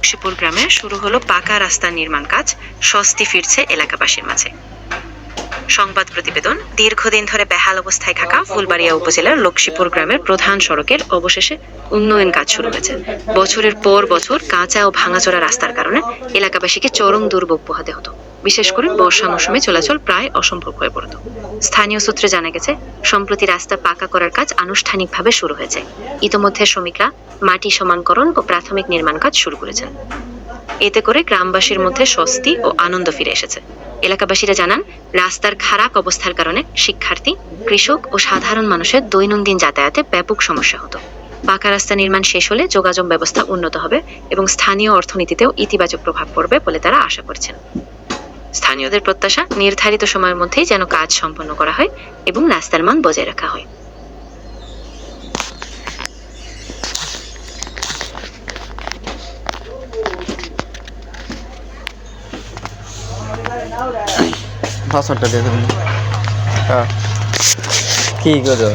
শিবপুর গ্রামে শুরু হলো পাকা রাস্তা নির্মাণ কাজ, স্বস্তি ফিরছে এলাকাবাসীর মাঝে। সংবাদ প্রতিবেদন। দীর্ঘদিন ধরে বেহাল অবস্থায় থাকা ফুলবাড়িয়া উপজেলার লক্ষ্মীপুর গ্রামের প্রধান সড়কের অবশেষে উন্নয়ন কাজ শুরু হয়েছে। বছরের পর বছর কাঁচা ও ভাঙাচোরা রাস্তার কারণে এলাকাবাসীকে চরম দুর্ভোগ পোহাতে হতো। বিশেষ করে বর্ষা মৌসুমে চলাচল প্রায় অসম্ভব হয়ে পড়ত। স্থানীয় সূত্রে জানা গেছে, সম্প্রতি রাস্তা পাকা করার কাজ আনুষ্ঠানিকভাবে শুরু হয়েছে। ইতোমধ্যে শ্রমিকরা মাটি সমানকরণ ও প্রাথমিক নির্মাণ কাজ শুরু করেছেন। এতে করে গ্রামবাসীর মধ্যে স্বস্তি ও আনন্দ ফিরে এসেছে। এলাকাবাসীরা জানান, রাস্তার খারাপ অবস্থার কারণে শিক্ষার্থী, কৃষক ও সাধারণ মানুষের দৈনন্দিন যাতায়াতে ব্যাপক সমস্যা হতো। পাকা রাস্তা নির্মাণ শেষ হলে যোগাযোগ ব্যবস্থা উন্নত হবে এবং স্থানীয় অর্থনীতিতেও ইতিবাচক প্রভাব পড়বে বলে তারা আশা করছেন। স্থানীয়দের প্রত্যাশা, নির্ধারিত সময়ের মধ্যেই যেন কাজ সম্পন্ন করা হয় এবং রাস্তার মান বজায় রাখা হয়। পাসওয়ার্ডটা দিয়ে দেবেন। কি করো?